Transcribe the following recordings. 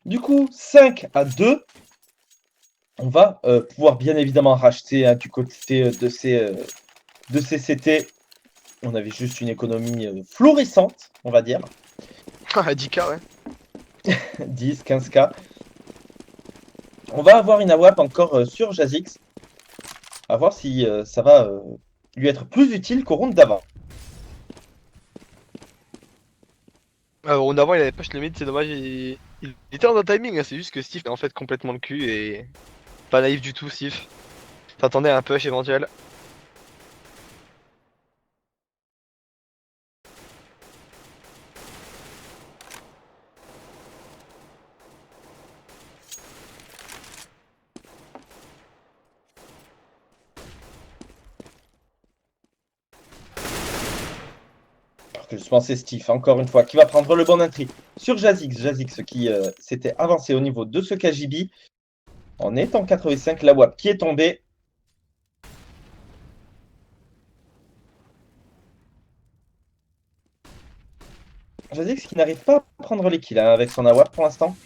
Du coup, 5-2. On va pouvoir bien évidemment racheter du côté de ces CT. On avait juste une économie florissante, on va dire. À 10K, ouais. 10, 15K. On va avoir une AWAP encore sur Jazix. À voir si ça va lui être plus utile qu'au round d'avant. Round avant, il avait push le mid, c'est dommage. Il était dans le timing, hein, c'est juste que Steve est en fait complètement le cul et pas naïf du tout, Steve. T'attendais à un push éventuel. Alors que je pensais Steve, encore une fois, qui va prendre le bon entry sur Jazix. Jazix qui s'était avancé au niveau de ce KGB. En étant 85, la WAP qui est tombée. Jazix qui n'arrive pas à prendre les kills avec son AWAP pour l'instant.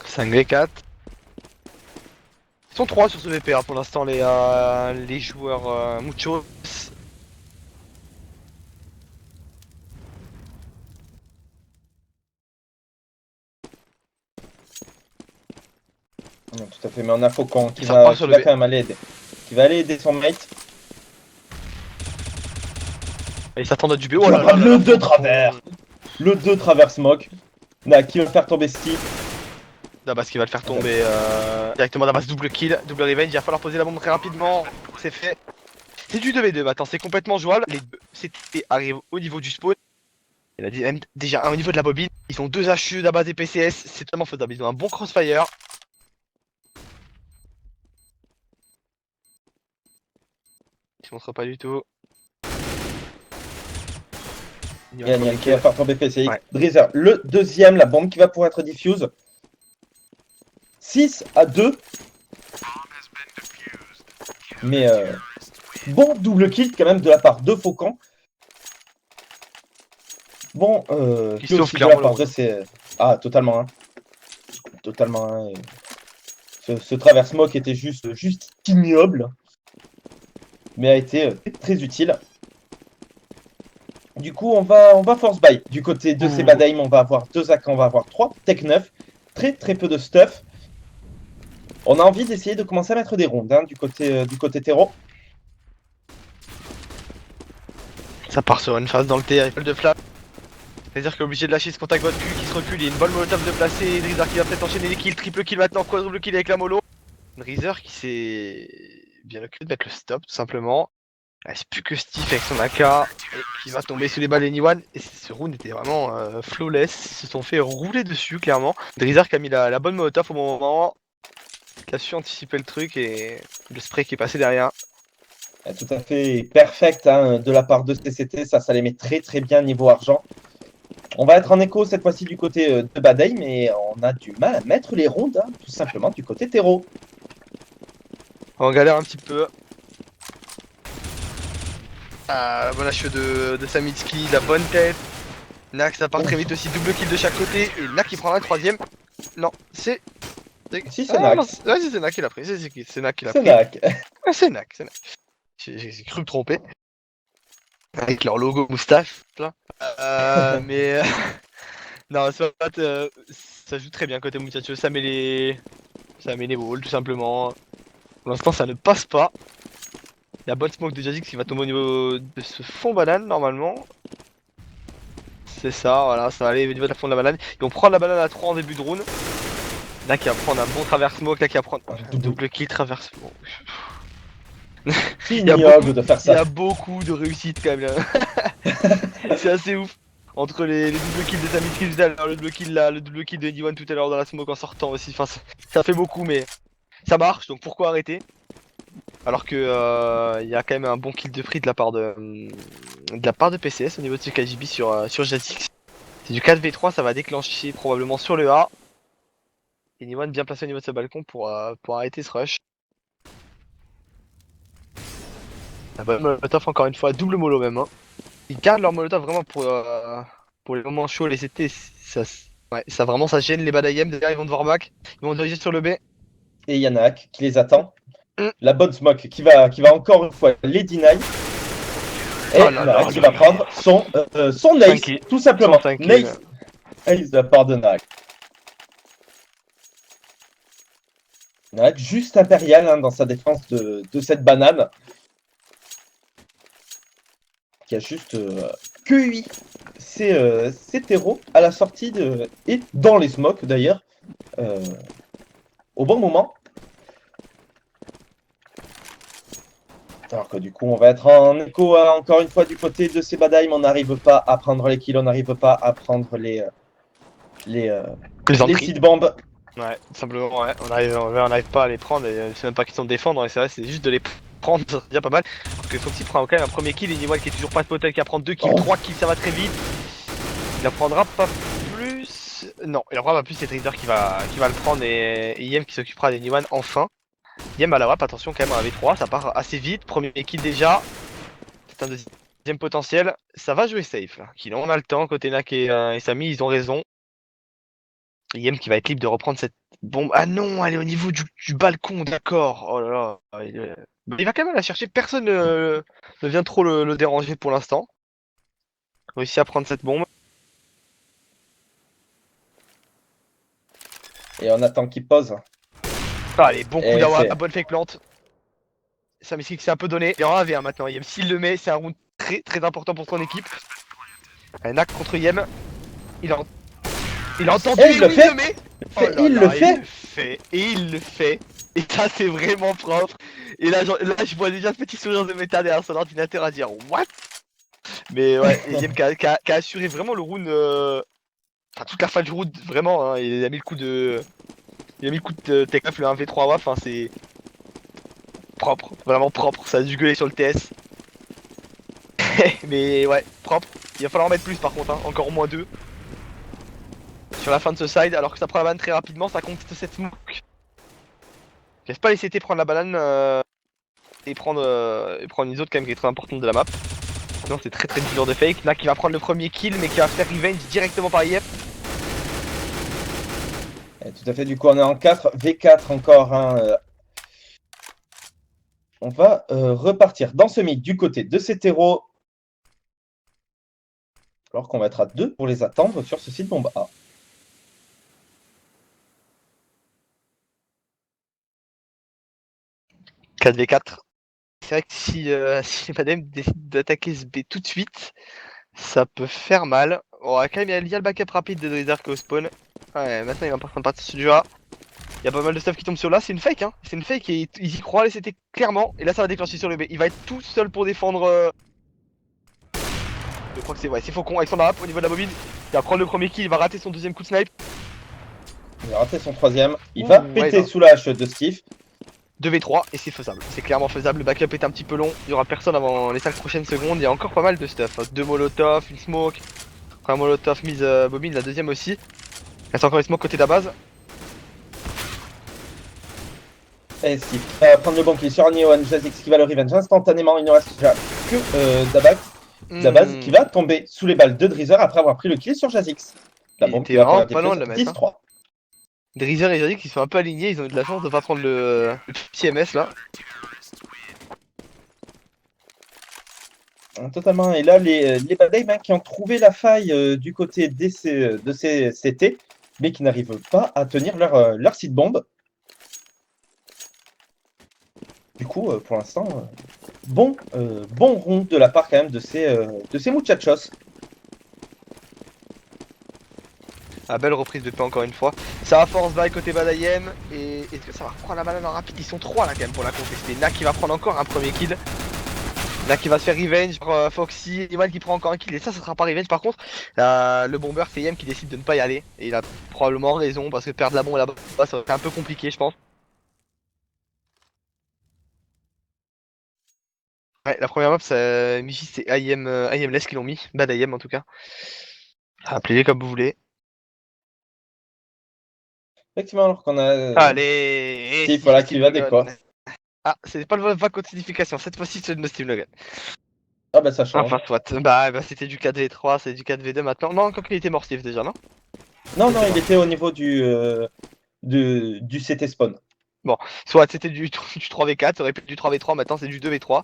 5v4. Ils sont 3 sur ce VPA pour l'instant, les joueurs Muchos. Non, tout à fait, mais on a Faucon Ils sortent pas sur qui le va B. quand même aller aider. Qui va aller aider son mate. Ils s'attendent à du B. Qui Oh va là là prendre là le là, 2 Faucon. travers. Le 2 travers smoke. Là, qui va faire tomber Steve. Dabas qui va le faire tomber directement. Dabas double kill, double revenge. Il va falloir poser la bombe très rapidement. C'est fait. C'est du 2v2 maintenant, c'est complètement jouable. Les deux CT arrivent au niveau du spawn. Il a dit même déjà au niveau de la bobine. Ils ont 2 HU Dabas et PCS. C'est totalement faisable. Ils ont un bon crossfire. Ils se montrent pas du tout. Il y a Nian qui va kill. faire tomber PCX. Ouais. Drizzer, le deuxième, la bombe qui va pouvoir être diffuse. 6-2. Mais bon double kill quand même de la part de Faucon. Bon, Qui kill sauve aussi de la clairement le part de round. ces... Ah, totalement. Hein. Totalement. Hein. Ce travers smoke était juste ignoble. Mais a été très utile. Du coup, on va force buy. Du côté de ces Ouh. Badaim, on va avoir 2 AK, on va avoir 3 Tech 9. Très peu de stuff. On a envie d'essayer de commencer à mettre des rondes du côté terreau. Ça part sur une phase dans le T avec de flash. C'est-à-dire qu'il est obligé de lâcher ce contact votre cul qui se recule. Il y a une bonne molotov de placer. Drizzer qui va peut-être enchaîner les kills. Triple kill maintenant. Quadruple kill avec la mollo. Drizzer qui s'est bien occupé de mettre le stop tout simplement. Il reste plus que Steve avec son AK et qui va tomber sous les balles d'Anyone. Et ce round était vraiment flawless. Ils se sont fait rouler dessus clairement. Drizzer qui a mis la bonne molotov au bon moment. Qui a su anticiper le truc et le spray qui est passé derrière. Tout à fait perfect hein, de la part de CCT. Ça les met très bien niveau argent. On va être en écho cette fois-ci du côté de Badaim, mais on a du mal à mettre les rondes, hein, tout simplement du côté terreau. On galère un petit peu. Ah, la bonne HE de Samitski, la bonne tête. Nak, ça part Ouf. très vite aussi, double kill de chaque côté. Et Nak qui prend un troisième. Non, c'est. Si, c'est Ah Nak. non, c'est Nak qui l'a pris. C'est Nak qui l'a C'est pris. Nak. Ah, c'est Nak, c'est Nak. J'ai cru me tromper. Avec leur logo moustache, là. Mais. Non, ça joue très bien côté Muchacho. Ça met les. Ça met les walls, tout simplement. Pour l'instant, ça ne passe pas. La bonne smoke de Jazix qui va tomber au niveau de ce fond banane, normalement. C'est ça, voilà, ça va aller au niveau de la fond de la banane. Ils vont prendre la banane à 3 en début de round. Là qui va prendre un bon travers smoke, là qui va prendre double kill travers smoke. C'est ignoble de faire Il y ça. a beaucoup de réussite quand même. C'est assez ouf. Entre les double kills de Samitski tout à l'heure, le double kill là, le double kill de Anyone tout à l'heure dans la smoke en sortant aussi. Enfin, ça fait beaucoup, mais ça marche. Donc pourquoi arrêter? Alors que il y a quand même un bon kill de free de la part de PCS au niveau de ce KGB sur Jazix. C'est du 4v3, ça va déclencher probablement sur le A. Et Niwan bien placé au niveau de ce balcon pour arrêter ce rush. La bonne molotov encore une fois, double mollo même. Hein. Ils gardent leur molotov vraiment pour les moments chauds, les CT, ouais, ça vraiment ça gêne les bad IM. Derrière, ils vont devoir back. Ils vont diriger sur le B. Et Yannack qui les attend. Mm. La bonne smoke qui va encore une fois les deny. Et Oh là là Naak qui là va là. prendre son ace, Tranquille. tout simplement. Tranquille. Nice ace de la part de Naak. Naak juste impérial hein, dans sa défense de cette banane. Qui a juste QI ses terreaux à la sortie et dans les smokes d'ailleurs. Au bon moment. Alors que du coup, on va être en écho encore une fois du côté de ces badailles, mais on n'arrive pas à prendre les kills, on n'arrive pas à prendre les Plaisanterie. seed bombs. Ouais, simplement, ouais. On arrive pas à les prendre. Et c'est même pas question de défendre. Et c'est vrai, c'est juste de les prendre. C'est déjà pas mal. Parce que Foxy prend quand même un premier kill. Et Niwal qui est toujours pas de potel, qui va prendre 2 kills, Oh. 3 kills, ça va très vite. Il en prendra pas plus. Non, il en prendra pas plus. C'est Trader qui va le prendre. Et Yem qui s'occupera des Niwan enfin. Yem à la WAP, attention quand même à V3. Ça part assez vite. Premier kill déjà. C'est un deuxième potentiel. Ça va jouer safe là. On a le temps. Côté Nak et Samy, ils ont raison. Yem qui va être libre de reprendre cette bombe. Ah non, elle est au niveau du balcon, d'accord. Oh là là. Il va quand même la chercher. Personne ne vient trop le déranger pour l'instant. Réussi à prendre cette bombe. Et on attend qu'il pose. Allez, bon coup Et d'Awa, c'est- bonne fake plante. Ça m'explique que c'est un peu donné. Il y aura un V1 maintenant. Yem, s'il le met, c'est un round très très important pour son équipe. Nak contre Yem. Il a, il a entendu Et il le oui, fait. le met. Oh Et là il là, le fait. Et il le fait. Et ça, c'est vraiment propre. Et là, je vois déjà ce petit sourire de méta derrière son ordinateur à dire What? Mais ouais, et Yem qui a assuré vraiment le round. Enfin, toute la fin du round, vraiment. Hein, il a mis le coup de. Il a mis le coup de tech le 1v3 WAF. Enfin, c'est propre. Vraiment propre. Ça a dû gueuler sur le TS. Mais ouais, propre. Il va falloir en mettre plus par contre. Hein, encore au moins 2. Sur la fin de ce side, alors que ça prend la banane très rapidement, ça compte cette smoke. Laisse pas les CT prendre la banane et prendre une autre quand même qui est très importante de la map. Sinon c'est très très dur de fake. Là qui va prendre le premier kill mais qui va faire revenge directement par IF. Et tout à fait, du coup on est en 4, V4 encore. Hein, on va repartir dans ce mid du côté de ces terreaux. Alors qu'on va être à 2 pour les attendre sur ce site bombe A. 4v4. C'est vrai que si les madame décident d'attaquer ce B tout de suite, ça peut faire mal. Bon, quand même, il y a le backup rapide de Drizzer qui est au spawn. Ouais, maintenant il va pas prendre partie sur du A. Il y a pas mal de stuff qui tombe sur là, c'est une fake hein. C'est une fake et ils y croient, c'était clairement. Et là ça va déclencher sur le B. Il va être tout seul pour défendre. Je crois que c'est c'est Faucon avec son arap au niveau de la bobine. Il va prendre le premier kill, il va rater son deuxième coup de snipe. Il a raté son troisième. Il Ouh, va ouais, péter bah. sous la hache de Steve. 2v3 et c'est faisable. C'est clairement faisable. Le backup est un petit peu long. Il y aura personne avant les 5 prochaines secondes. Il y a encore pas mal de stuff. 2 molotov, une smoke. Encore un molotov mise bobine, la deuxième aussi. Il reste encore une smoke côté de la base. Et Steve va prendre le bon kill sur Neon. Jazix qui va le revenge instantanément. Il ne reste déjà que Dabak. Zabaz qui va tomber sous les balles de Drizzer après avoir pris le kill sur Jazix. La Il bombe qui était va vraiment faire pas loin de le défuse mettre. 10-3. Drizzer et Jadik qui sont un peu alignés. Ils ont eu de la chance de pas prendre le petit MS là. Totalement. Et là, les bad aim, hein, qui ont trouvé la faille du côté de ces CT, mais qui n'arrivent pas à tenir leur site bombe. Du coup, pour l'instant, bon round de la part quand même de ces muchachos. Ah, belle reprise de paix encore une fois. Ça va force by côté Badayem. Et est-ce que ça va reprendre la banane en rapide? Ils sont 3 là quand même pour la contester. Nak qui va prendre encore un premier kill. Nak qui va se faire revenge par Foxy. Iman qui prend encore un kill. Et ça sera pas revenge par contre. Le bomber c'est Yem qui décide de ne pas y aller. Et il a probablement raison parce que perdre la bombe là-bas ça va être un peu compliqué je pense. Ouais, la première map, Michi, c'est IM Less qui l'ont mis. Bad IM en tout cas. Appelez-les comme vous voulez. Effectivement, alors qu'on a Allez, et Steve, si voilà, je qui Steve va Logan. déco. Ah, c'est pas le vote codification, cette fois-ci c'est de Steve Logan. Ah bah ça change. Enfin, soit. Bah c'était du 4v3, c'est du 4v2 maintenant. Non, quand il était mort, Steve, déjà, non? Non, Je non, sais il pas. était au niveau du CT spawn. Soit c'était du 3v4, ça aurait pu être du 3v3, maintenant c'est du 2v3.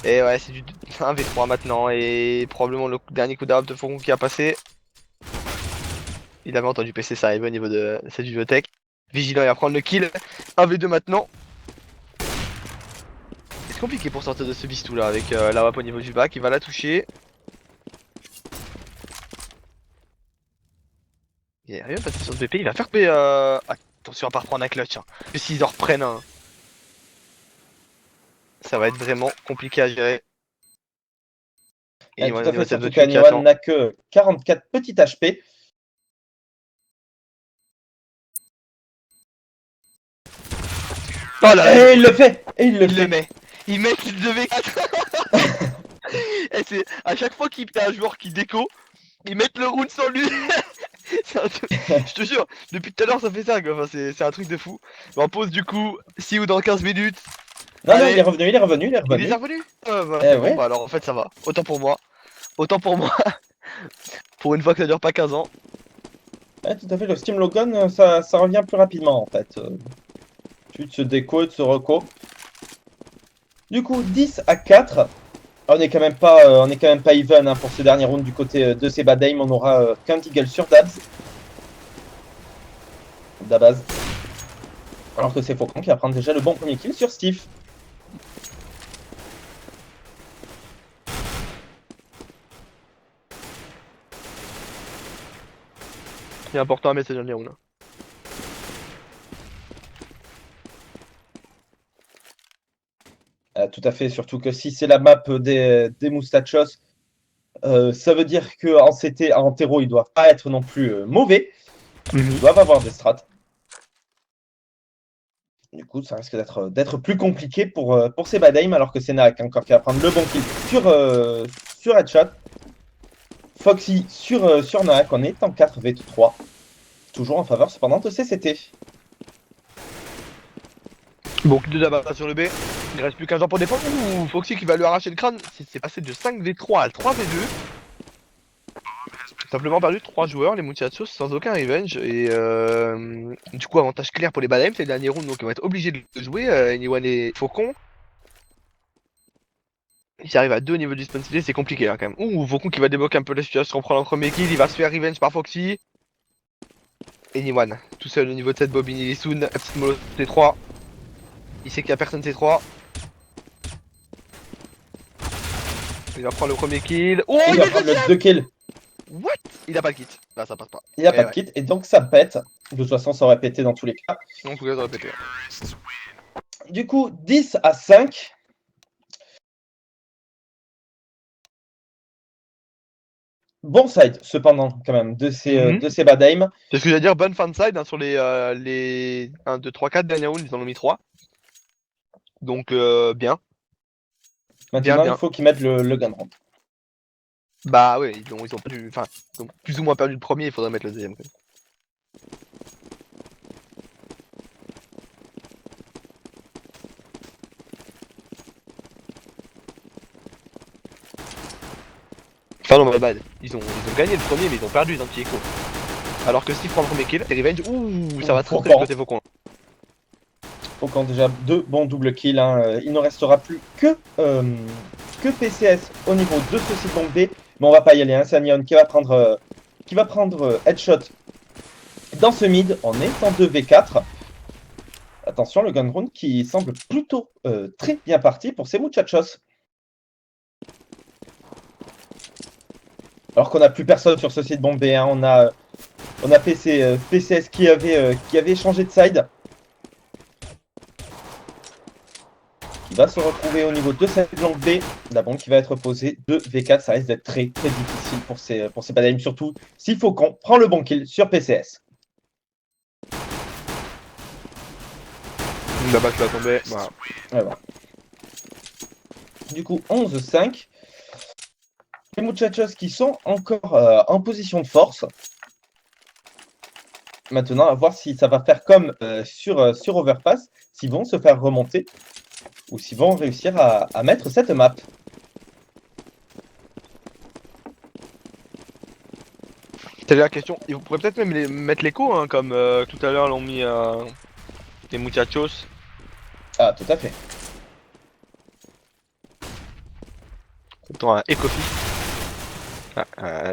Et ouais, c'est du 1v3 maintenant. Et probablement le dernier coup d'arme de Faucon qui a passé. Il avait entendu PC, ça arrive au niveau de cette bibliothèque. Vigilant, il va prendre le kill. 1v2 maintenant. C'est compliqué pour sortir de ce bistou là avec la WAP au niveau du bac. Il va la toucher. Il est rien passé sur ce BP. Il va faire P. Attention à pas reprendre un clutch. Hein. Que s'ils en reprennent un, ça va être vraiment compliqué à gérer. Et Tout à fait, cette surtout voiture qui qu'Aniwan attend. n'a que 44 petits HP. Oh là là, Et il le fait! Et il le il le fait! met. Il met le 2v4. Et c'est à chaque fois qu'il y a un joueur qui déco, ils mettent le round sans lui. Je te jure, depuis tout à l'heure ça fait ça quoi. Enfin, c'est un truc de fou. On pause du coup, si ou dans 15 minutes. Non, non, il est Allez, revenu, il est revenu, il est il est revenu. revenu. Eh C'est bon, ouais. bah alors en fait ça va. Autant pour moi. Autant pour moi. Pour une fois que ça dure pas 15 ans. Ouais, tout à fait, le Steam Logan, ça revient plus rapidement en fait. Tu de se déco et de se reco. Du coup, 10-4. On est quand même pas even hein, pour ce dernier round du côté de ces bad aim. On aura qu'un deagle sur Dabs. Dabaz. Alors que c'est Faucon qui va prendre déjà le bon premier kill sur Steve. C'est important à mettre ce dernier round. Tout à fait, surtout que si c'est la map des Moustachos, ça veut dire qu'en CT, en terreau, ils doivent pas être non plus mauvais. Ils doivent avoir des strats. Du coup, ça risque d'être plus compliqué pour ces bad aim, alors que c'est Naak encore qui va prendre le bon kill sur Headshot. Foxy sur Naak, on est en 4v3. Toujours en faveur cependant de CCT. Bon, kill de Daba sur le B. Il reste plus qu'un joueur pour défendre. Ouh, Foxy qui va lui arracher le crâne. C'est passé de 5v3 à 3v2. Simplement perdu 3 joueurs, les Muchachos, sans aucun revenge. Et du coup, avantage clair pour les Badaim, c'est le dernier round, donc ils vont être obligés de jouer. Anyone et Faucon. Ils arrivent à 2 au niveau du spawn cité, c'est compliqué là quand même. Ouh, Faucon qui va débloquer un peu la situation, reprendre le premier kill. Il va se faire revenge par Foxy. Anyone, tout seul au niveau de cette bobine, il est soon. Petite mollo T3. Il sait qu'il y a personne T3. Il va prendre le premier kill. Oh, Il il va est prendre deuxième. le 2 kills. What? Il a pas le kit. Là, ça passe pas. Il n'y a pas de Ouais. kit, et donc ça pète. De toute façon, ça aurait pété dans tous les cas. On pouvait le répéter. Du coup, 10-5. Bon side, cependant, quand même, de ces bad aim. C'est ce que j'allais dire, bonne fanside hein, sur les 1, 2, 3, 4 derniers rounds, ils en ont mis 3. Donc bien. Maintenant, il Bien. faut qu'ils mettent le gun round. Bah ouais, ils ont perdu. Enfin, ils ont plus ou moins perdu le premier, il faudrait mettre le deuxième. Quand même. Pardon, my bad. Ils ont gagné le premier, mais ils ont perdu d'un petit écho. Alors que Steve prend le premier kill, c'est revenge. Ouh, ça va trop très côté Faucon. Faucon, déjà, 2 bons double kills. Hein. Il ne restera plus que PCS au niveau de ce site bomb B. Mais on va pas y aller. Hein. C'est Anion qui va prendre headshot dans ce mid. On est en 2v4. Attention, le gun round qui semble plutôt très bien parti pour ces muchachos. Alors qu'on n'a plus personne sur ce site bombé. Hein. On a PCS qui avait changé de side. Qui va se retrouver au niveau de cette langue B. La bombe qui va être posée de V4. Ça risque d'être très difficile pour ces bad aim. Surtout si Faucon prend le bon kill sur PCS. La balle va tomber. Voilà. Voilà. Du coup, 11-5. Les muchachos qui sont encore en position de force. Maintenant, à voir si ça va faire comme sur Overpass, s'ils vont se faire remonter ou s'ils vont réussir à mettre cette map. C'est la question. Ils pourraient peut-être même mettre l'écho, hein, comme tout à l'heure l'ont mis les muchachos. Ah, tout à fait. Autant un Ecofi.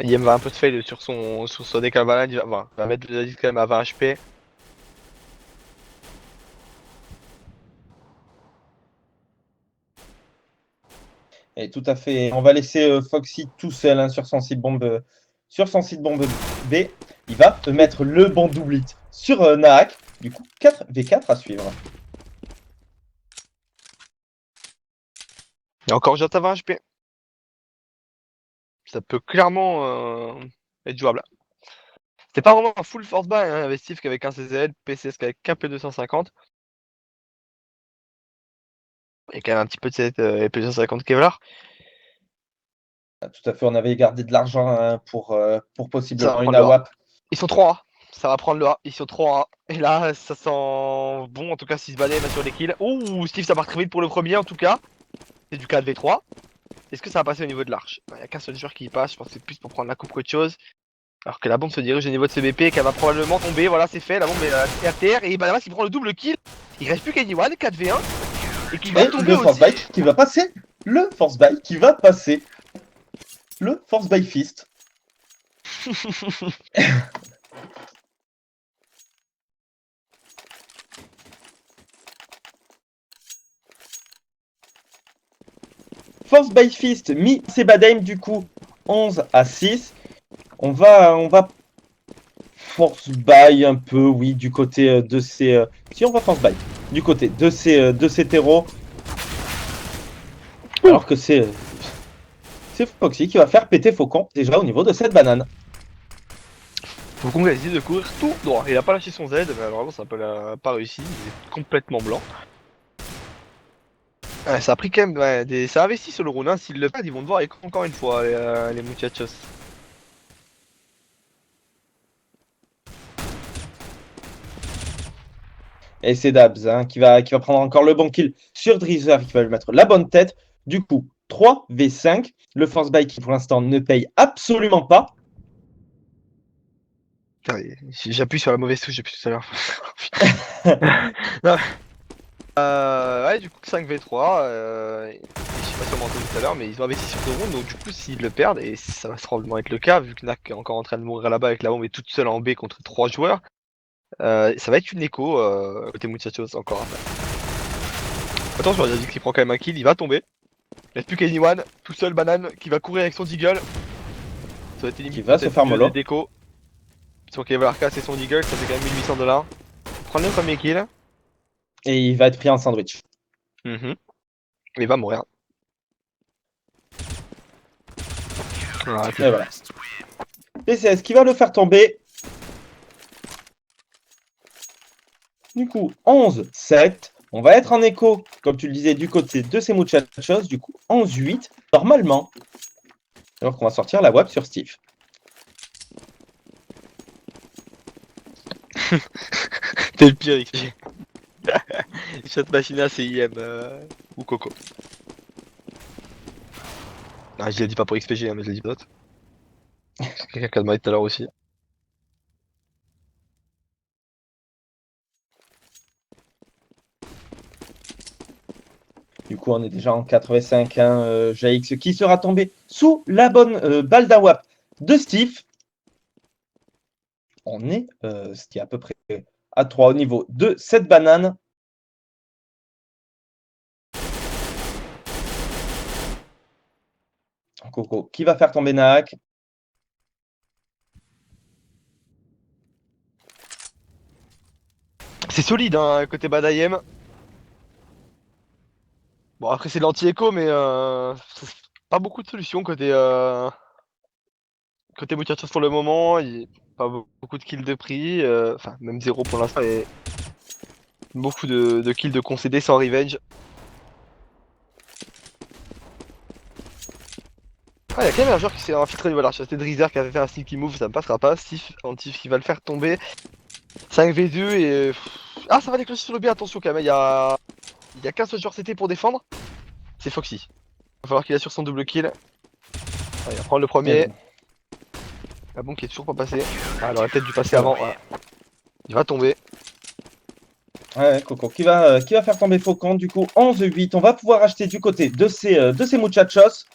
IM va un peu de fail sur son décalage, il va mettre le disque quand même à 20 HP. Et tout à fait. On va laisser Foxy tout seul hein, sur son site bombe. Sur son site bombe B. Il va mettre le bon double hit sur Naak. Du coup, 4v4 à suivre. Et encore Jot à 20 HP. Ça peut clairement être jouable. C'était pas vraiment un full force buy, hein, avec Steve qu'avec un CZL, PCS qu'avec un P250. Il y a quand même un petit peu de cette P250 Kevlar. Ah, tout à fait, on avait gardé de l'argent hein, pour Ça possiblement va une prendre le A. AWAP. Ils sont 3A. Ça va prendre le A. Ils sont 3A. Et là, ça sent bon. En tout cas, si se balait va sur les kills. Ouh, Steve, ça part très vite pour le premier en tout cas. C'est du 4v3. Est-ce que ça va passer au niveau de l'arche? Il n'y a qu'un seul joueur qui y passe. Je pense que c'est plus pour prendre la coupe qu'autre chose. Alors que la bombe se dirige au niveau de CBP, qu'elle va probablement tomber. Voilà, c'est fait. La bombe est à terre. Et Banamas qui prend le double kill. Il reste plus qu'Anyone, 4v1. Et qui va Et tomber le force aussi. bike qui va passer. Le force bike qui va passer. Le force by fist. Force by fist mis Sebadame du coup 11-6. On va force buy un peu, oui, du côté de ces. Si on va force buy, du côté de ces terreaux. Alors que c'est Foxy qui va faire péter Faucon déjà au niveau de cette banane. Faucon a décidé de courir tout droit. Il a pas lâché son Z, mais malheureusement ça n'a pas réussi. Il est complètement blanc. Ouais, ça a pris quand même ça a investi sur le round. Hein. S'ils le perdent, ils vont devoir encore une fois les muchachos. Et c'est Dabs hein, qui va prendre encore le bon kill sur Drizzer, qui va lui mettre la bonne tête. Du coup, 3v5. Le force buy qui pour l'instant ne paye absolument pas. J'appuie sur la mauvaise touche depuis tout à l'heure. Ouais, du coup 5v3. Je sais pas si on m'a entendu tout à l'heure, mais ils ont investi sur ce round. Donc du coup, s'ils le perdent, et ça va probablement être le cas, vu que Nak est encore en train de mourir là-bas avec la bombe et toute seule en B contre 3 joueurs. Ça va être une écho côté Muchachos encore après. Attention, il a dit qu'il prend quand même un kill, il va tomber. Il reste plus qu'Anyone, tout seul banane, qui va courir avec son deagle. Ça va être limite Qui va se faire mollo. déco. Son Kevlar casse et son deagle, ça fait quand même 1800$. Prendre le premier kill. Et il va être pris en sandwich. Mais il va mourir. Et voilà. PCS qui va le faire tomber. Du coup, 11-7. On va être en écho, comme tu le disais, du côté de ces muchachos. Du coup, 11-8, normalement. Alors qu'on va sortir la WAP sur Steve. T'es le pire, XP. Cette machine c'est IM ou Coco. Ah, je l'ai dit pas pour XPG, hein, mais je l'ai dit pour d'autres. Quelqu'un qui a demandé tout à l'heure aussi. Du coup, on est déjà en 85. Hein, Jaix qui sera tombé sous la bonne balle d'AWAP de Steve. On est ce qui est à peu près à 3 au niveau de cette banane. Coco qui va faire tomber Naak. C'est solide, hein, côté Badayem. Bon, après, c'est de l'anti-écho, mais pas beaucoup de solutions côté Muchachos pour le moment. Pas beaucoup de kills de prix. Enfin, même 0 pour l'instant. Et beaucoup de kills de concédés sans revenge. Ah, il y a quand même un joueur qui s'est infiltré au niveau de l'arche. C'était Drizzer qui avait fait un sneaky move, ça ne passera pas. Steve, Antif qui va le faire tomber. 5v2 et. Ah, ça va déclencher sur le B, attention quand même. Il y a qu'un seul joueur CT pour défendre. C'est Foxy. Il va falloir qu'il assure son double kill. Allez, il va prendre le premier. La bombe qui est toujours pas passée. Ah, elle aurait peut-être dû passer avant. Voilà. Il va tomber. Ouais, Coco, qui va faire tomber Faucon, du coup, 11-8. On va pouvoir acheter du côté de ces muchachos.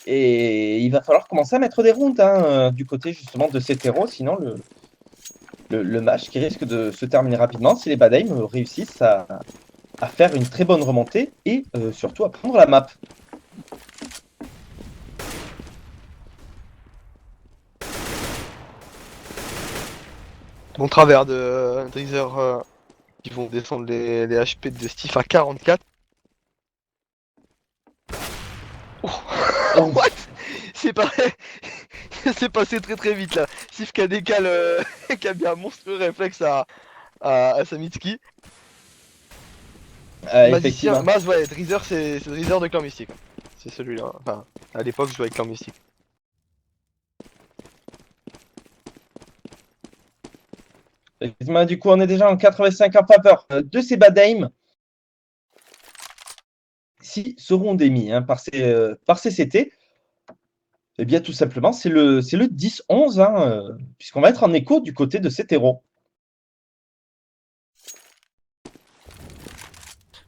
Et il va falloir commencer à mettre des rounds hein, du côté justement de ces terreaux, sinon le match qui risque de se terminer rapidement si les Bad Aim réussissent à faire une très bonne remontée et surtout à prendre la map. Bon travers de Dreezer qui vont descendre les HP de Steve à 44. Oh. What? C'est pas... C'est passé très très vite là. Steve qui a décalé, qui a bien un monstrueux réflexe à Samitski. Effectivement. Magicien, Maz, ouais, Dreezer c'est Dreezer de Clan Mystique. C'est celui-là. Enfin, à l'époque je jouais avec Clan Mystique. Effectivement, du coup, on est déjà en 85 en faveur de ces Bad Aim. Si seront démis hein, par CCT, eh bien tout simplement, c'est le 10-11, hein, puisqu'on va être en écho du côté de ces terreaux.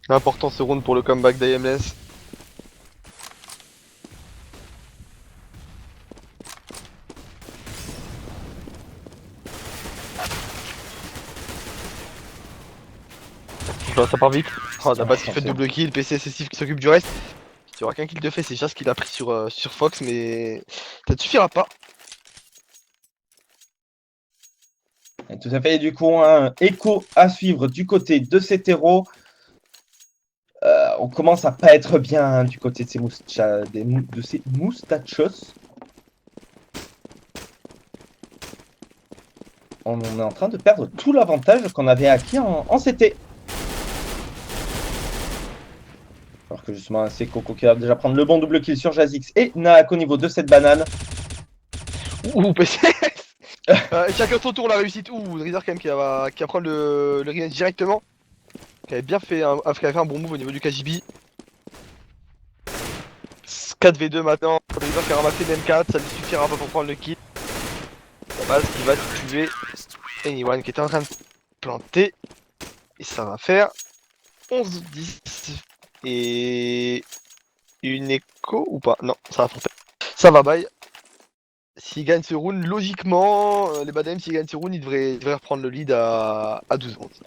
Important ce round pour le comeback d'AMLS. Ça part vite. Oh, la base qui fait double kill, PC c'est Steve qui s'occupe du reste. Il y aura qu'un kill de fait, c'est déjà ce qu'il a pris sur Fox, mais ça ne suffira pas. Et tout à fait, et du coup, un écho à suivre du côté de ces terreaux. On commence à pas être bien hein, du côté de ces moustachos. On est en train de perdre tout l'avantage qu'on avait acquis en CT. Alors que justement, c'est Coco qui va déjà prendre le bon double kill sur Jazix et Naak au niveau de cette banane. Ouh, PC. Chacun son tour la réussite. Ouh, Dreezer quand même qui va prendre le revenge directement. Qui avait bien fait un bon move au niveau du KGB. 4v2 maintenant. Dreezer qui a ramassé l'M4, ça lui suffira pas pour prendre le kill. La base qui va tuer Anyone qui était en train de planter. Et ça va faire 11-10. Et une écho ou pas? Non, ça va faire. Ça va bye. S'ils gagnent ce round, logiquement, les Bad Aim, s'ils gagnent ce round, ils devraient reprendre le lead à 12 rounds.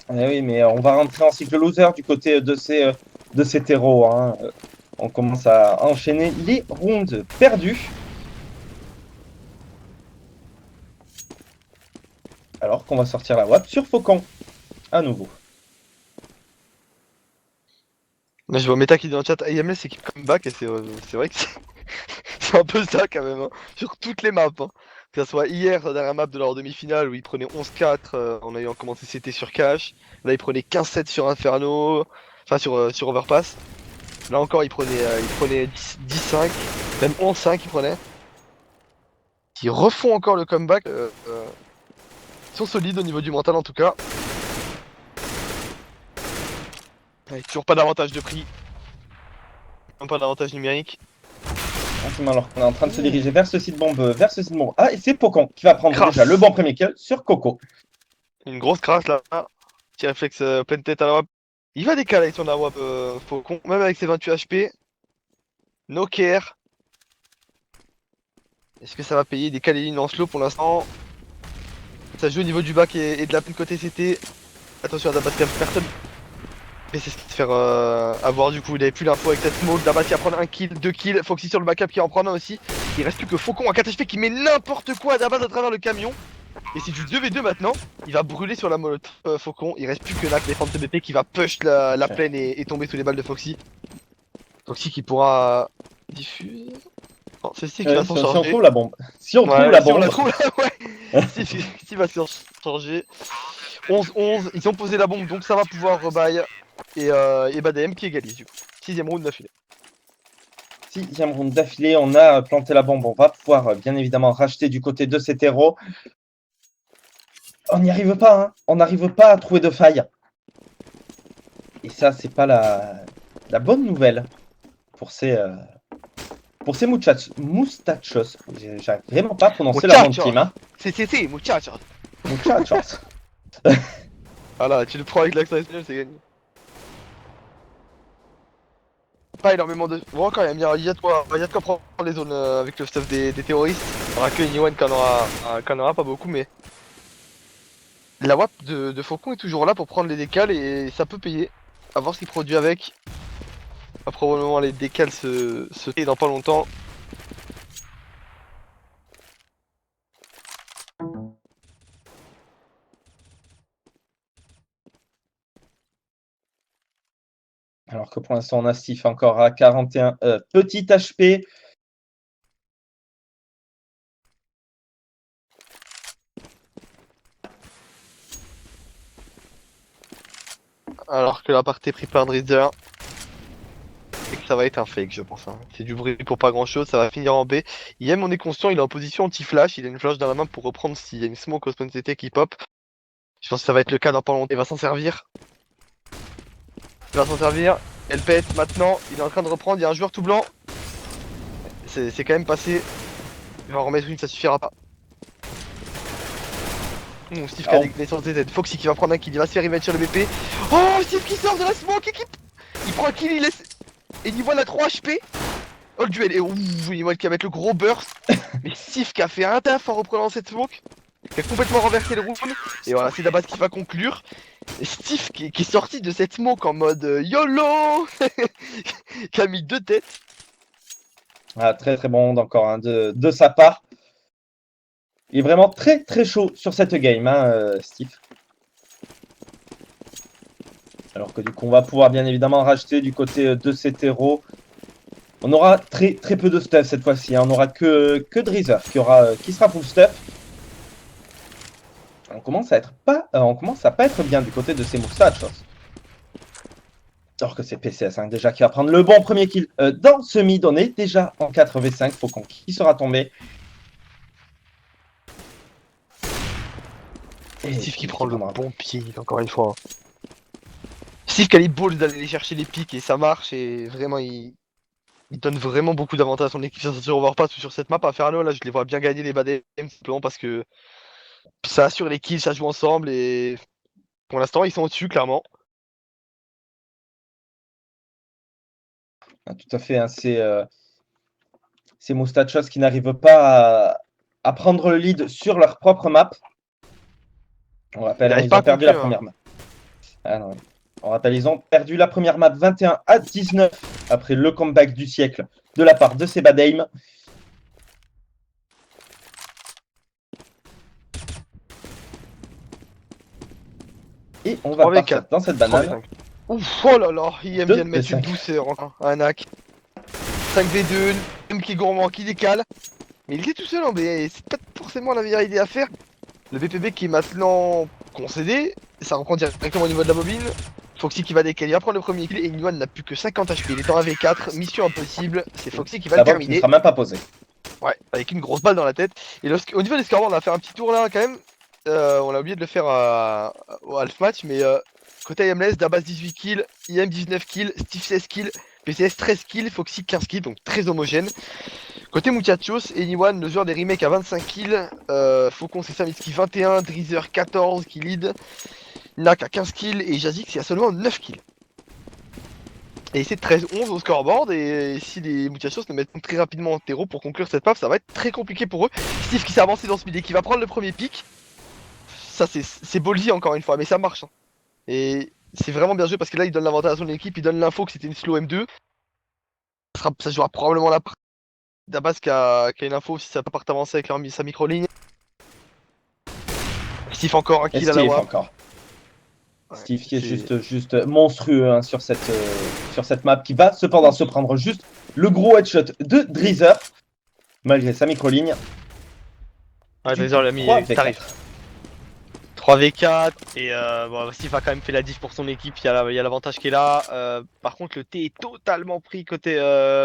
Eh oui, mais on va rentrer en cycle loser du côté de ces terreaux. Hein. On commence à enchaîner les rounds perdus. Alors qu'on va sortir la WAP sur Faucon. À nouveau. Là, je vois Meta qui dit dans le chat AMS c'est comeback et c'est vrai que c'est un peu ça quand même. Hein. Sur toutes les maps. Hein. Que ce soit hier, dans la map de leur demi-finale où ils prenaient 11-4 en ayant commencé CT sur Cash. Là, ils prenaient 15-7 sur Inferno. Enfin, sur Overpass. Là encore, ils prenaient 10-5. Même 11-5, ils prenaient. Ils refont encore le comeback. Ils sont solides au niveau du mental en tout cas. Avec toujours pas d'avantage de prix. Même pas d'avantage numérique. Alors qu'on est en train de se diriger vers ce site bombe, Ah, et c'est Faucon qui va prendre déjà le bon premier kill sur Coco. Une grosse crasse là. Petit réflexe pleine tête à la WAP. Il va décaler sur la WAP Faucon, même avec ses 28 HP. No care. Est-ce que ça va payer des lignes en slow pour l'instant? Ça joue au niveau du bac et de la pile côté CT. Attention à d'abattre personne. Mais c'est ce qui se faire avoir du coup. Il avait plus l'info avec cette smoke. Dabat qui va prendre un kill, 2 kills. Foxy sur le backup qui en prend un aussi. Il reste plus que Faucon à 4 HP qui met n'importe quoi à Dabat à travers le camion. Et c'est du 2v2 maintenant. Il va brûler sur la molotov Faucon. Il reste plus que Nak, défendre ce BP qui va push la plaine et tomber sous les balles de Foxy. Foxy qui pourra diffuser. Non, c'est ici qui va s'en charger. Si on trouve la bombe. Si on trouve la bombe. On la trouve là, ouais. Si va s'en charger. 11-11. Ils ont posé la bombe donc ça va pouvoir rebaille. Et Bad Aim qui égalise du coup. 6ème round d'affilée. 6ème round d'affilée, on a planté la bombe. On va pouvoir bien évidemment racheter du côté de cet héros. On n'y arrive pas, hein. On n'arrive pas à trouver de faille. Et ça, c'est pas la bonne nouvelle. pour ces moustachos. J'arrive vraiment pas à prononcer leur nom de team. Hein. C'est, muchacho. Muchachos. Voilà, tu le prends avec l'accent espagnol, c'est gagné. Pas énormément de. Bon, quand même, il y a de quoi prendre les zones avec le stuff des terroristes. Il n'y aura que Niwan qui en aura pas beaucoup, mais. La WAP de Faucon est toujours là pour prendre les décals et ça peut payer. À voir ce qu'il produit avec. Va probablement les décals se payer dans pas longtemps. Alors que pour l'instant, on a Steve encore à 41. Petit HP. Alors que la partie est pris par Drizzer. Et que ça va être un fake, je pense. Hein. C'est du bruit pour pas grand chose, ça va finir en B. IM, on est conscient, il est en position anti-flash. Il a une flash dans la main pour reprendre s'il y a une smoke au spawn CT qui pop. Je pense que ça va être le cas dans pas longtemps. Il va s'en servir. Elle pète maintenant. Il est en train de reprendre. Il y a un joueur tout blanc. C'est quand même passé. Il va en remettre une, ça suffira pas. Steve qui a des connaissances des aides. Foxy qui va prendre un kill. Il va se faire remettre sur le BP. Oh, Steve qui sort de la smoke, équipe. Il prend un kill, il laisse. Et Niwan a 3 HP. Oh, le duel. Et ouh, Niwan qui va mettre le gros burst. Mais Steve qui a fait un taf en reprenant cette smoke. Qui a complètement renversé le round. Et voilà, c'est Dabas qui va conclure. Et Steve qui est sorti de cette smoke en mode YOLO. Qui a mis 2 têtes. Ah, très très bon round encore hein, de sa part. Il est vraiment très très chaud sur cette game, hein, Steve. Alors que du coup, on va pouvoir bien évidemment racheter du côté de cet héros. On aura très très peu de stuff cette fois-ci. Hein. On n'aura que Drizzer qui sera full stuff. On commence à pas être bien du côté de ces moustaches. Alors que c'est PCS5 déjà qui va prendre le bon premier kill dans ce mid. On est déjà en 4v5. Faucon qui sera tombé. Et Steve qui prend le bon pied, encore une fois. Steve qui a les balls d'aller les chercher les pics et ça marche. Et vraiment, il donne vraiment beaucoup d'avantages à son équipe sur Overpass ou sur cette map. À Inferno, là, je les vois bien gagner les bad aim simplement parce que ça assure les kills, ça joue ensemble. Et pour l'instant, ils sont au-dessus, clairement. Ah, tout à fait. Hein, ces moustachos qui n'arrivent pas à prendre le lead sur leur propre map. On rappelle, hein, ils ont perdu la première map. Ah, non. On rappelle, ils ont perdu la première map 21-19 après le comeback du siècle de la part de ces bad aim. Et on va partir dans cette banane. Ouf, oh là là, IM vient de mettre une douceur encore, un hack. 5v2, IM qui est gourmand, qui décale. Mais il était tout seul, hein, mais c'est pas forcément la meilleure idée à faire. Le BPB qui est maintenant concédé, ça reprend directement au niveau de la bobine. Foxy qui va décaler, il va prendre le premier kill et Niwan n'a plus que 50 HP. Il est en AV4, mission impossible, c'est Foxy qui va le terminer. Il ne sera même pas posé. Ouais, avec une grosse balle dans la tête. Et au niveau des scoreboards, on a fait un petit tour là quand même. On a oublié de le faire au half match, mais côté IMLS, Dabas 18 kills, IM 19 kills, Steve 16 kills, PCS 13 kills, Foxy 15 kills, donc très homogène. Côté Muchachos, Anyone, le joueur des remakes à 25 kills, Faucon c'est Samitski 21, Drizzer 14 qui lead, Nak à 15 kills et Jazix il a seulement 9 kills. Et c'est 13-11 au scoreboard et si les Muchachos ne mettent très rapidement en terreau pour conclure cette map, ça va être très compliqué pour eux. Steve qui s'est avancé dans ce mid et qui va prendre le premier pick. Ça c'est ballsy encore une fois, mais ça marche. Hein. Et c'est vraiment bien joué parce que là il donne l'avantage à son équipe, il donne l'info que c'était une slow M2. Ça jouera probablement la part Dabas qui a une info si ça part avancer avec sa micro-ligne. Steve encore un kill à la WAP. Ouais, Steve qui est juste monstrueux hein, sur cette map qui va cependant se prendre juste le gros headshot de Drizzer malgré sa micro-ligne. Ouais, Drizzer l'a mis tarif. 3v4 et bon, Steve a quand même fait la diff pour son équipe, il y a l'avantage qui est là. Par contre le T est totalement pris côté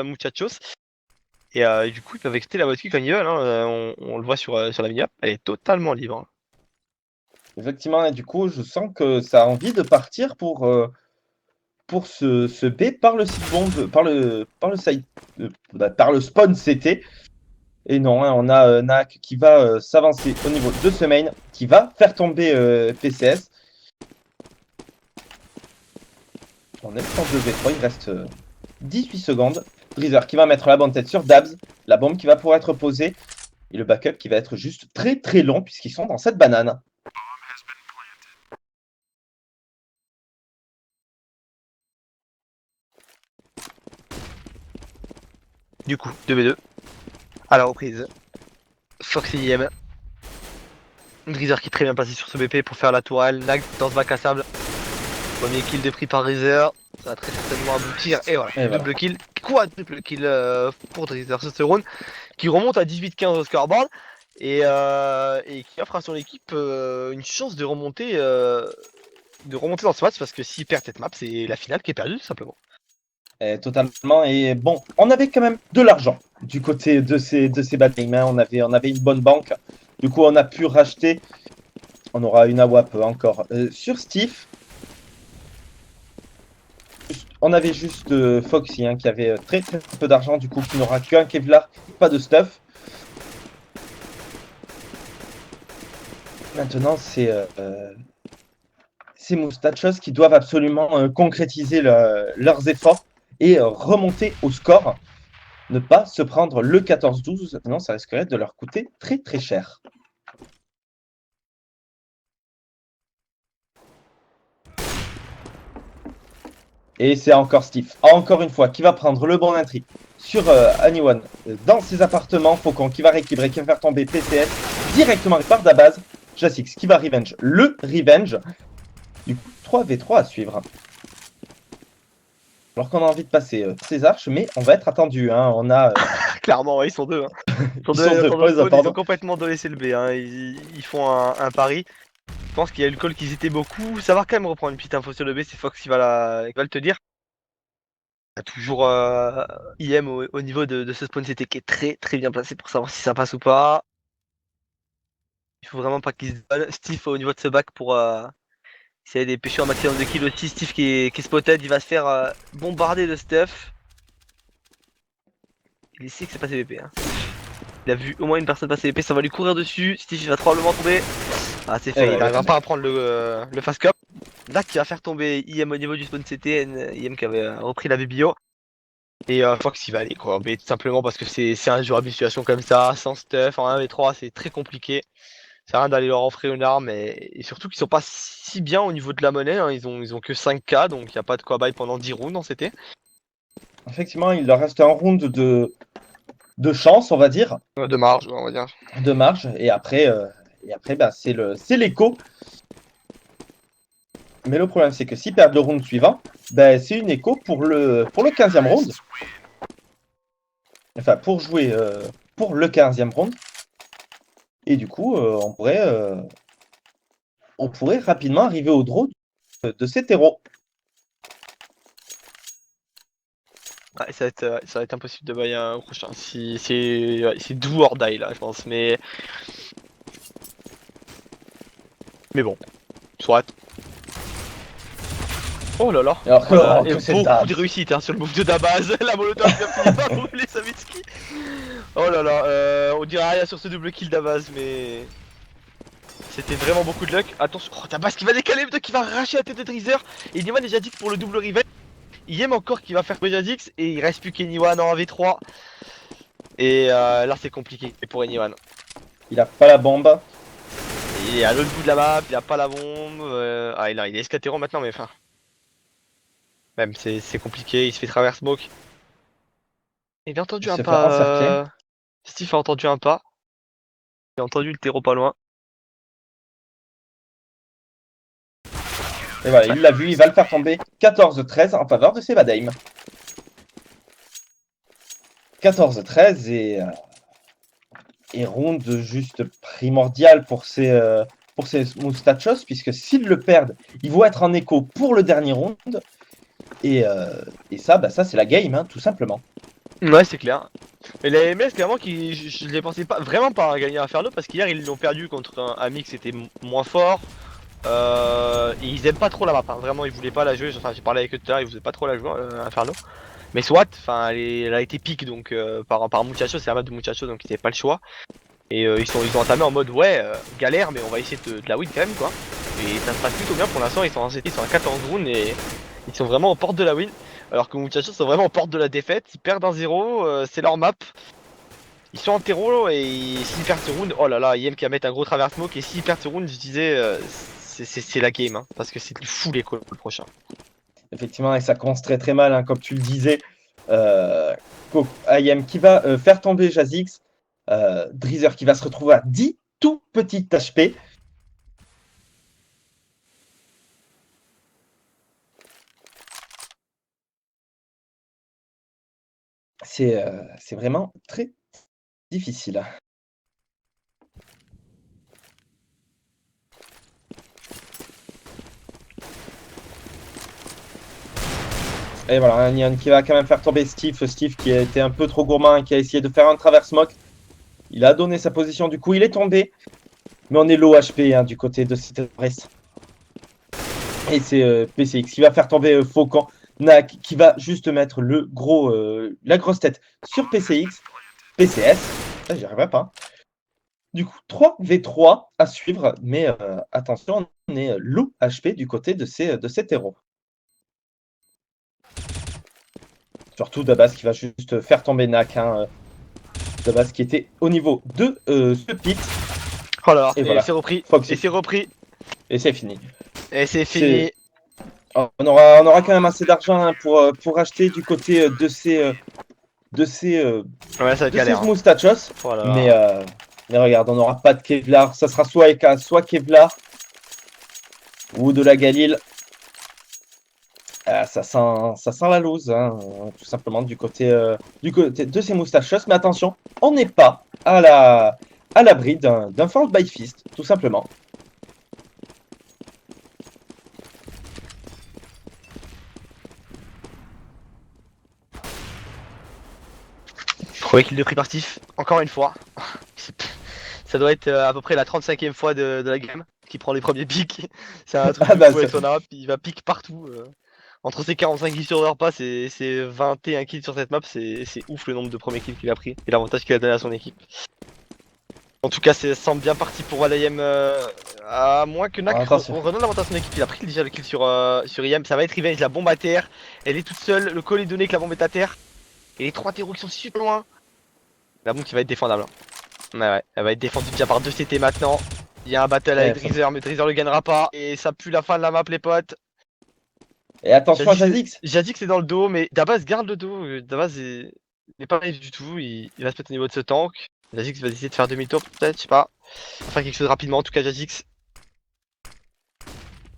Muchachos. Et du coup ils peuvent exter la voiture quand ils veulent, hein. On le voit sur la mini-map, elle est totalement libre. Hein. Effectivement, et du coup je sens que ça a envie de partir pour pour ce B par le site bomb, par le site, par le spawn CT. Et non, hein, on a Nak qui va s'avancer au niveau de ce main, qui va faire tomber PCS. On est en 2v3, il reste 18 secondes. Breezer qui va mettre la bonne tête sur Dabs, la bombe qui va pouvoir être posée, et le backup qui va être juste très très long puisqu'ils sont dans cette banane. Du coup, 2v2. À la reprise. Fox IM. Breezer qui est très bien passé sur ce BP pour faire la tourelle. Nag dans ce bac à sable. Premier kill de pris par Breezer. Ça va très certainement aboutir. Et voilà, double kill. Quadruple kill pour Breezer sur ce round. Qui remonte à 18-15 au scoreboard. Et qui offre à son équipe une chance de remonter dans ce match. Parce que s'il perd cette map, c'est la finale qui est perdue tout simplement. Totalement. Et bon, on avait quand même de l'argent du côté de ces bad games. Hein. On avait une bonne banque. Du coup, on a pu racheter. On aura une AWAP encore sur Steve. On avait juste Foxy hein, qui avait très très peu d'argent. Du coup, qui n'aura qu'un Kevlar, pas de stuff. Maintenant, c'est Moustachos qui doivent absolument concrétiser leurs efforts et remonter au score. Ne pas se prendre le 14-12, sinon ça risquerait de leur coûter très très cher. Et c'est encore Steve, encore une fois, qui va prendre le bon entry sur Anyone dans ses appartements. Faucon qui va rééquilibrer, qui va faire tomber PCS directement par Dabaz. Jasix qui va revenge le revenge. Du coup, 3v3 à suivre. Alors qu'on a envie de passer ces arches, mais on va être attendu. Hein. On a. Clairement, ouais, ils sont deux. Hein. Ils ont complètement délaissé le B. Hein. Ils font un pari. Je pense qu'il y a eu le call qu'ils étaient beaucoup. Ça va quand même reprendre une petite info sur le B. C'est Fox qui va le te dire. Il y a toujours IM au niveau de ce spawn CT qui est très très bien placé pour savoir si ça passe ou pas. Il faut vraiment pas qu'il se donne. Steve au niveau de ce bac pour essayer de pêcher un maximum de kills aussi. Steve qui est spotted, il va se faire bombarder de stuff. Il sait que c'est pas CVP. Hein. Il a vu au moins une personne passer CVP, ça va lui courir dessus. Steve il va probablement tomber. Ah c'est fait, il n'arrivera pas à prendre le fast cup. Là qui va faire tomber IM au niveau du spawn CT, IM qui avait repris la BBO. Et Fox il va aller quoi, mais tout simplement parce que c'est un joueur à situation comme ça, sans stuff, en 1v3 c'est très compliqué. C'est rien d'aller leur offrir une arme et surtout qu'ils sont pas si bien au niveau de la monnaie, hein. Ils ont que 5k donc il n'y a pas de quoi buy pendant 10 rounds en CT. Effectivement, il leur reste un round de chance, on va dire. De marge, on va dire. De marge, et après bah, c'est l'écho. Mais le problème, c'est que s'ils perdent le round suivant, bah, c'est une écho pour le 15e round. Enfin, pour jouer pour le 15e round. Et du coup, on pourrait rapidement arriver au draw de cet héros. Ouais, ça va être impossible de buy un prochain. C'est do or die là, je pense. Mais bon, soit. Oh là là. Alors que, et beaucoup de réussite hein, sur le move de Dabaz. La molotov vient finir par brûler Savitsky. Oh là là, on dirait rien sur ce double kill Dabaz, mais c'était vraiment beaucoup de luck. Attention, oh, Dabaz qui va décaler, qui va arracher la tête de Dreezer. Et Niman déjà dit que pour le double revenge. IM encore qui va faire Bejadix et il reste plus qu'Anyone en 1v3. Et là c'est compliqué pour Anyone. Il a pas la bombe. Il est à l'autre bout de la map, il a pas la bombe. Ah il est escatéron maintenant mais enfin. Même c'est compliqué, il se fait travers smoke. Il a entendu un pas. Steve a entendu un pas. Il a entendu le terreau pas loin. Et voilà, il l'a vu, il va le faire tomber 14-13 en faveur de Sebadaim. 14-13 et round juste primordial pour ces Moustachos, puisque s'ils le perdent, ils vont être en écho pour le dernier round. Et ça, bah, ça c'est la game, hein, tout simplement. Ouais, c'est clair. Et la MS, clairement, je les pensais pas vraiment pas à gagner Inferno parce qu'hier ils l'ont perdu contre un Ami qui était moins fort. Et ils aiment pas trop la map, hein. Vraiment ils voulaient pas la jouer, enfin j'ai parlé avec eux tout à l'heure, ils voulaient pas trop la jouer, Inferno. Mais soit, enfin elle a été pick donc par Muchacho, c'est la map de Muchacho donc ils avaient pas le choix. Et ils ont entamé en mode ouais, galère mais on va essayer de la win quand même quoi. Et ça se passe plutôt bien pour l'instant, ils sont à 14 rounds et ils sont vraiment aux portes de la win. Alors que Muchachos sont vraiment aux portes de la défaite, ils perdent 1-0, c'est leur map. Ils sont en terreau et s'ils perdent ce round, oh là là, IM qui va mettre un gros travers smoke et s'ils perdent ce round, je disais c'est la game hein, parce que c'est du full écho le prochain. Effectivement, et ça commence très très mal, hein, comme tu le disais. IM qui va faire tomber Jazix. Dreezer qui va se retrouver à 10 tout petits HP. C'est vraiment très difficile. Et voilà, Nian qui va quand même faire tomber Steve. Steve qui a été un peu trop gourmand et qui a essayé de faire un travers smoke. Il a donné sa position, du coup il est tombé. Mais on est low HP hein, du côté de Citrus. Et c'est PCX qui va faire tomber Faucon. Nak qui va juste mettre la grosse tête sur PCX. PCS. J'y arriverai pas. Du coup, 3v3 à suivre. Mais attention, on est low HP du côté de ces héros. Surtout Dabas qui va juste faire tomber Nak. Hein. Dabas qui était au niveau de ce pit. Oh là là, et voilà. c'est repris. Fox Et c'est repris. Et c'est fini. Et c'est fini. On aura quand même assez d'argent hein, pour acheter du côté de ces Ouais, ça va être galère. moustachos. Oh là là. Mais regarde, on n'aura pas de Kevlar. Ça sera soit Eka, soit Kevlar. Ou de la Galil. Ça sent la loose, hein, tout simplement, du côté de ces moustachos. Mais attention, on n'est pas à l'abri d'un Fall by Fist, tout simplement. Premier kill de prix partif, encore une fois. Ça doit être à peu près la 35e fois de la game qui prend les premiers pics. C'est un truc de fou avec son arme, il va pique partout. Entre ses 45 kills sur leur pas, c'est 21 kills sur cette map, c'est ouf le nombre de premiers kills qu'il a pris et l'avantage qu'il a donné à son équipe. En tout cas, ça semble bien parti pour IM, à moins que Nak redonne l'avantage à son équipe. Il a pris déjà le kill sur IM, ça va être revenge, la bombe à terre, elle est toute seule, le call est donné que la bombe est à terre. Et les 3 terreaux qui sont super loin. La bombe qui va être défendable. Ouais, elle va être défendue déjà par 2 CT maintenant. Il y a un battle avec Dreezer, mais Dreezer le gagnera pas. Et ça pue la fin de la map, les potes. Et attention à Jazix. Jazix est dans le dos, mais Dabaz garde le dos. Dabaz n'est pas naïf du tout. Il va se mettre au niveau de ce tank. Jazix va essayer de faire demi-tour, peut-être, je sais pas. Faire quelque chose rapidement, en tout cas, Jazix.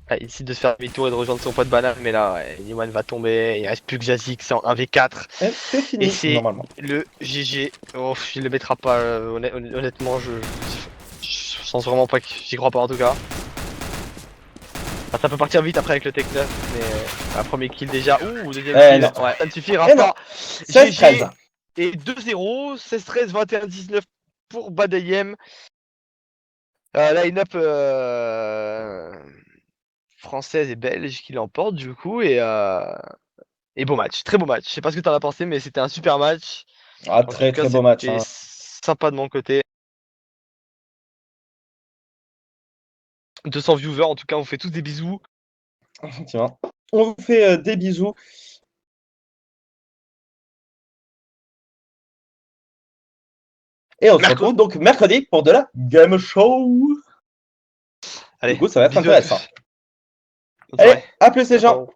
Ah, il décide de se faire demi-tour et de rejoindre son pote banane, mais là, ouais, Newman va tomber. Il reste plus que Jazix en 1v4. C'est fini, et c'est normalement. Le GG. Oh, il le mettra pas, honnêtement, je pense vraiment pas que j'y crois pas en tout cas. Enfin, ça peut partir vite après avec le Tech 9, mais un premier kill déjà. Ouh, deuxième kill. Non. Ouais, ça ne suffira pas. 16-13. Et 2-0, 16-13, 21-19 pour Badayem. Line-up française et belge qui l'emporte du coup. Et beau match, très beau match. Je sais pas ce que t'en as pensé, mais c'était un super match. Ah, très beau match. Hein. Sympa de mon côté. 200 viewers, en tout cas, on vous fait tous des bisous. Effectivement. On vous fait des bisous. Et on se retrouve donc mercredi pour de la Game Show. Allez, du coup, ça va être intéressant. Allez, à plus les gens.